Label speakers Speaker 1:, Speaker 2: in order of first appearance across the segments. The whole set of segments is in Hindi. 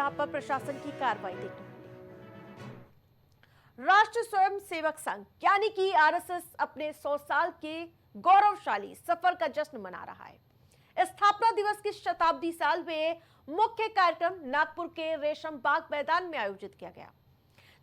Speaker 1: जहां पर प्रशासन की कार्रवाई देखी। राष्ट्रीय स्वयं सेवक संघ यानी कि आरएसएस अपने 100 साल के गौरवशाली सफर का जश्न मना रहा है। स्थापना दिवस की शताब्दी साल में मुख्य कार्यक्रम नागपुर के रेशम बाग मैदान में आयोजित किया गया,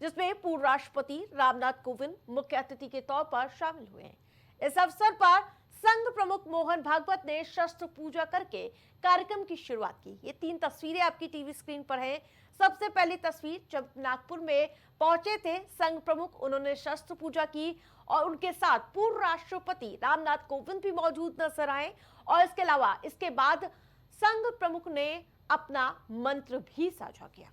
Speaker 1: जिसमें पूर्व राष्ट्रपति रामनाथ कोविंद मुख्य अतिथि के तौर पर शामिल हुए हैं। इस अवसर पर संघ प्रमुख मोहन भागवत ने शस्त्र पूजा करके कार्यक्रम की शुरुआत की। ये 3 तस्वीरें आपकी टीवी स्क्रीन पर हैं। सबसे पहली तस्वीर जब नागपुर में पहुंचे थे संघ प्रमुख, उन्होंने शस्त्र पूजा की और उनके साथ पूर्व राष्ट्रपति रामनाथ कोविंद भी मौजूद नजर आए। और इसके अलावा इसके बाद संघ प्रमुख ने अपना मंत्र भी साझा किया।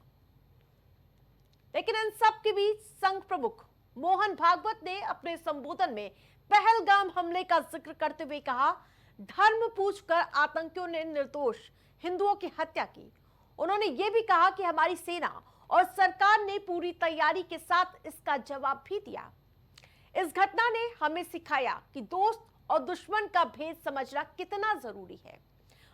Speaker 1: लेकिन इन सब के बीच संघ प्रमुख मोहन भागवत ने अपने संबोधन में पहलगाम हमले का जिक्र करते हुए कहा, धर्म पूछकर आतंकियों ने निर्दोष हिंदुओं की हत्या की। उन्होंने ये भी कहा कि हमारी सेना और सरकार ने पूरी तैयारी के साथ इसका जवाब भी दिया। इस घटना ने हमें सिखाया कि दोस्त और दुश्मन का भेद समझना कितना जरूरी है।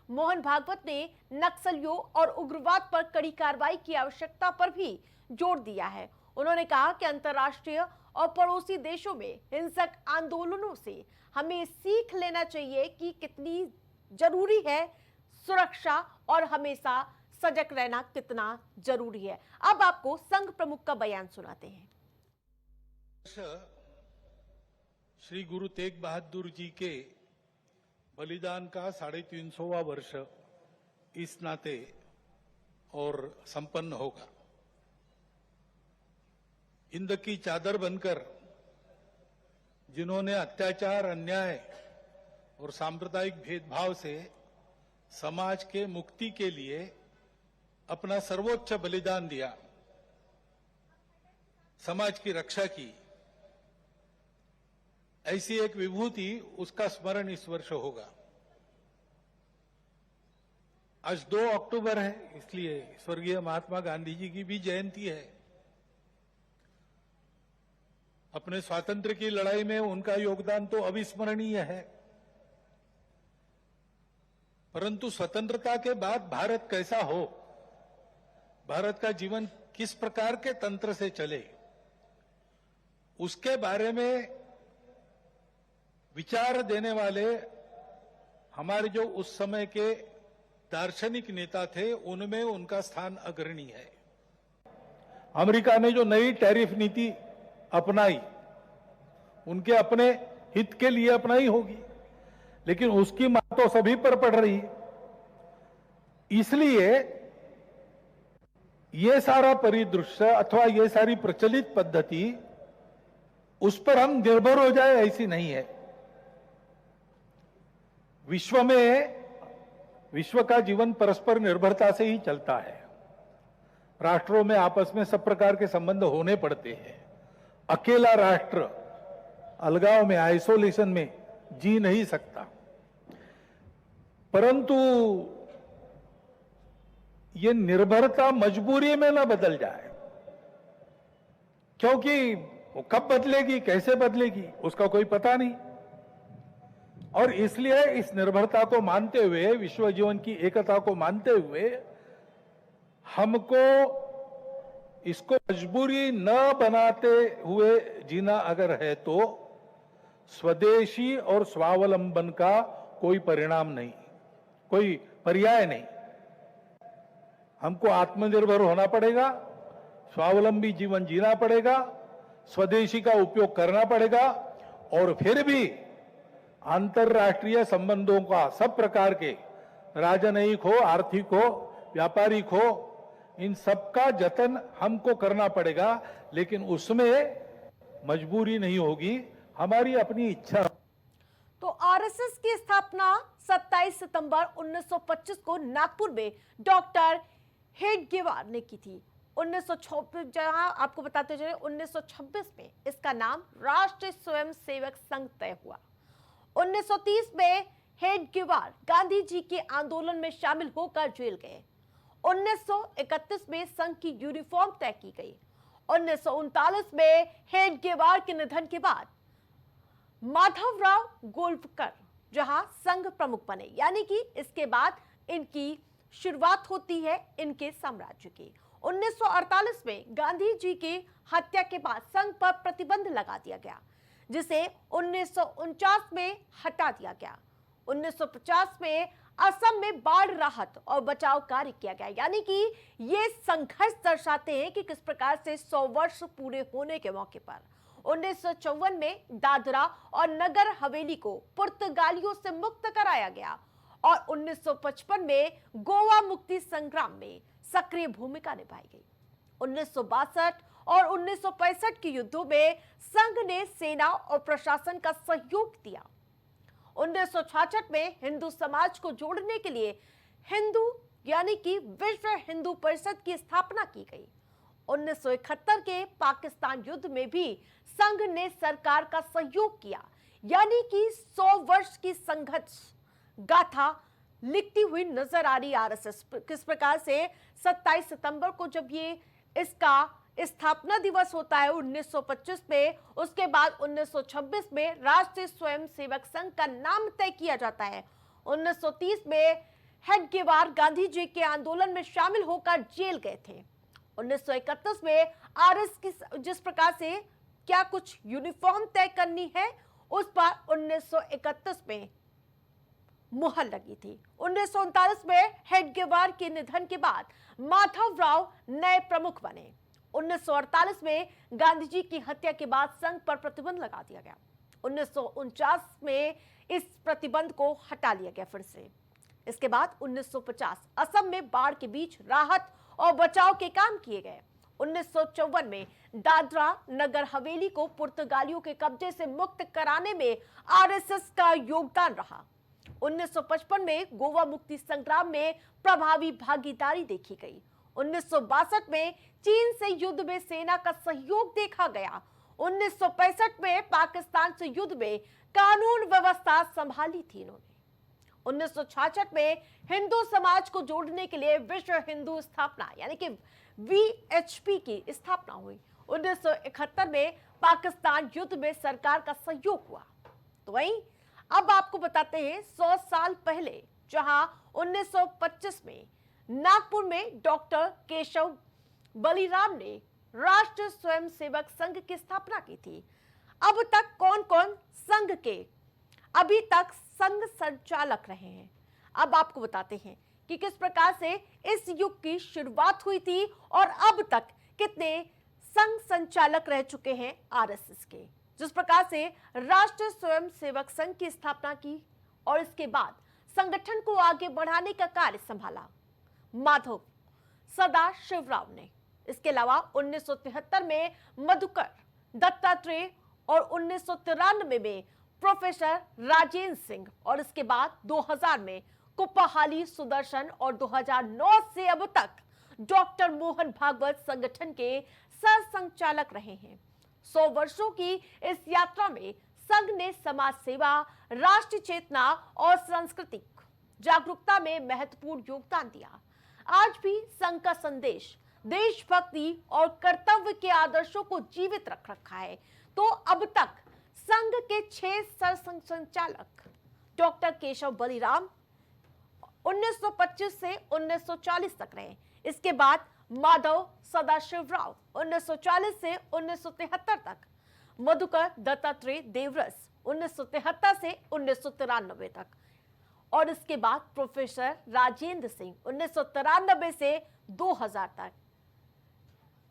Speaker 1: मोहन भागवत ने नक्सलियों और उग्रवाद पर कड़ी कार्रवाई की आवश्यकता पर भी जोर दिया है। उन्होंने कहा कि अंतर्राष्ट्रीय और पड़ोसी देशों में हिंसक आंदोलनों से हमें सीख लेना चाहिए कि कितनी जरूरी है सुरक्षा और हमेशा सजग रहना कितना जरूरी है। अब आपको संघ प्रमुख का बयान सुनाते हैं।
Speaker 2: श्री गुरु तेग बहादुर जी के बलिदान का 350वां वर्ष इस नाते और संपन्न होगा। हिंद की चादर बनकर जिन्होंने अत्याचार, अन्याय और सांप्रदायिक भेदभाव से समाज के मुक्ति के लिए अपना सर्वोच्च बलिदान दिया, समाज की रक्षा की, ऐसी एक विभूति, उसका स्मरण इस वर्ष होगा। आज 2 अक्टूबर है, इसलिए स्वर्गीय महात्मा गांधी जी की भी जयंती है। अपने स्वातंत्र्य की लड़ाई में उनका योगदान तो अविस्मरणीय है, परंतु स्वतंत्रता के बाद भारत कैसा हो, भारत का जीवन किस प्रकार के तंत्र से चले, उसके बारे में विचार देने वाले हमारे जो उस समय के दार्शनिक नेता थे, उनमें उनका स्थान अग्रणी है। अमेरिका ने जो नई टैरिफ नीति अपनाई, उनके अपने हित के लिए अपनाई होगी, लेकिन उसकी मार तो सभी पर पड़ रही है। इसलिए ये सारा परिदृश्य अथवा ये सारी प्रचलित पद्धति, उस पर हम निर्भर हो जाए ऐसी नहीं है। विश्व का जीवन परस्पर निर्भरता से ही चलता है। राष्ट्रों में आपस में सब प्रकार के संबंध होने पड़ते हैं। अकेला राष्ट्र अलगाव में, आइसोलेशन में जी नहीं सकता। परंतु ये निर्भरता मजबूरी में न बदल जाए, क्योंकि वो कब बदलेगी, कैसे बदलेगी, उसका कोई पता नहीं। और इसलिए इस निर्भरता को मानते हुए, विश्व जीवन की एकता को मानते हुए, हमको इसको मजबूरी न बनाते हुए जीना अगर है तो स्वदेशी और स्वावलंबन का कोई परिणाम नहीं, कोई पर्याय नहीं। हमको आत्मनिर्भर होना पड़ेगा, स्वावलंबी जीवन जीना पड़ेगा, स्वदेशी का उपयोग करना पड़ेगा, और फिर भी अंतर्राष्ट्रीय संबंधों का सब प्रकार के, राजनयिक हो, आर्थिक हो, व्यापारिक हो, इन सबका जतन हमको करना पड़ेगा। लेकिन उसमें मजबूरी नहीं होगी, हमारी अपनी इच्छा।
Speaker 1: तो आरएसएस की स्थापना 27 सितंबर 1925 को नागपुर में डॉक्टर हेडगेवार ने की थी। 1926, जहां आपको बताते चले 1926 में इसका नाम राष्ट्रीय स्वयं सेवक संघ तय हुआ। 1930 में हेडगेवार गांधी जी के आंदोलन में शामिल होकर जेल गए। 1931 में संघ की यूनिफॉर्म तय की गई। 1939 में हेडगेवार के निधन के बाद माधवराव गोलवकर जहां संघ प्रमुख बने, यानी कि इसके बाद इनकी शुरुआत होती है इनके साम्राज्य की। 1948 में गांधी जी की हत्या के बाद संघ पर प्रतिबंध लगा दिया गया, जिसे 1949 में हटा दिया गया। 1950 में असम में बाढ़ राहत और बचाव कार्य किया गया। यानी कि ये संघर्ष दर्शाते हैं कि किस प्रकार से 100 वर्ष पूरे होने के मौके पर 1954 में दादरा और नगर हवेली को पुर्तगालियों से मुक्त कराया गया और 1955 में गोवा मुक्ति संग्राम में सक्रिय भूमिका निभाई गई। 1962 और 1965 के युद्धों में संघ ने सेना और प्रशासन का सहयोग दिया। 1966 में हिंदू समाज को जोड़ने के लिए हिंदू यानी कि विश्व हिंदू परिषद की स्थापना की गई। 1971 के पाकिस्तान युद्ध में भी संघ ने सरकार का सहयोग किया। यानी कि 100 वर्ष की संघर्ष गाथा लिखती हुई नजर आ रही आरएसएस। किस प्रकार से 27 सितंबर को जब ये इसका स्थापना दिवस होता है 1925 में, उसके बाद 1926 में राष्ट्रीय स्वयंसेवक संघ का नाम तय किया जाता है। 1930 में हेडगेवार गांधी जी के आंदोलन में शामिल होकर जेल गए थे। 1931 में आरएस की जिस प्रकार से क्या कुछ यूनिफॉर्म तय करनी है उस पर 1931 में मुहर लगी थी। 1939 में हेडगेवार के निधन के बाद माधवराव नए प्रमुख बने। 1948 में गांधी जी की हत्या के बाद संघ पर प्रतिबंध लगा दिया गया। 1949 में इस प्रतिबंध को हटा लिया गया फिर से। इसके बाद 1950 असम में बाढ़ के बीच राहत और बचाव के काम किए गए। 1954 में दादरा नगर हवेली को पुर्तगालियों के कब्जे से मुक्त कराने में आरएसएस का योगदान रहा। 1955 में गोवा मुक्ति संग्राम में प्रभावी भागीदारी देखी गई। 1962 में चीन से युद्ध में सेना का सहयोग देखा गया। 1965 में पाकिस्तान से युद्ध में कानून व्यवस्था संभाली थी इन्होंने। 1966 में हिंदू समाज को जोड़ने के लिए विश्व हिंदू स्थापना यानी कि वीएचपी की स्थापना हुई। 1971 में पाकिस्तान युद्ध में सरकार का सहयोग हुआ। तो वहीं अब आपको बताते हैं 100 साल पहले जहां 1925 में नागपुर में डॉक्टर केशव बलिराम ने राष्ट्रीय स्वयंसेवक संघ की स्थापना की थी। अब तक कौन कौन संघ के अभी तक संघ संचालक रहे हैं, अब आपको बताते हैं कि किस प्रकार से इस युग की शुरुआत हुई थी और अब तक कितने संघ संचालक रह चुके हैं आरएसएस के। जिस प्रकार से राष्ट्रीय स्वयंसेवक संघ की स्थापना की और इसके बाद संगठन को आगे बढ़ाने का कार्य संभाला माधव सदाशिवराव ने। इसके अलावा 1973 में मधुकर दत्तात्रेय और 1993 में प्रोफेसर राजेंद्र सिंह और इसके बाद 2000 में कुप्पाहाली सुदर्शन और 2009 से अब तक डॉक्टर मोहन भागवत संगठन के सह संचालक रहे हैं। 100 वर्षों की इस यात्रा में संघ ने समाज सेवा, राष्ट्रीय चेतना और सांस्कृतिक जागरूकता में महत्वपूर्ण योगदान दिया। आज भी संघ का संदेश देशभक्ति और कर्तव्य के आदर्शों को जीवित रख रखा है। तो अब तक संघ के 6 सरसंघ संचालक डॉक्टर केशव बलिराम 1925 से 1940 तक रहे। इसके बाद माधव सदाशिवराव 1940 से 1973 तक, मधुकर दत्तात्रेय देवरस 1973 से 1993 तक और इसके बाद प्रोफेसर राजेंद्र सिंह 1993 से 2000 तक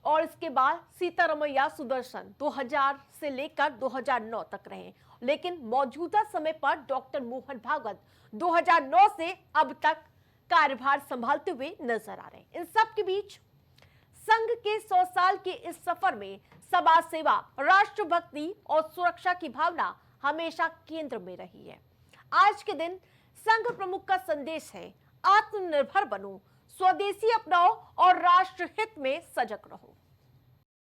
Speaker 1: और इसके बाद सीतारमैया सुदर्शन 2000 से लेकर 2009 तक रहे। लेकिन मौजूदा समय पर डॉक्टर मोहन भागवत 2009 से अब तक कार्यभार संभालते हुए नजर आ रहे हैं। इन सब के बीच संघ के 100 साल के इस सफर में समाज सेवा, राष्ट्रभक्ति और सुरक्षा की भावना हमेशा केंद्र में रही है। आज के दिन संघ प्रमुख का संदेश है, आत्मनिर्भर बनो, स्वदेशी अपनाओ और राष्ट्र हित में सजग रहो।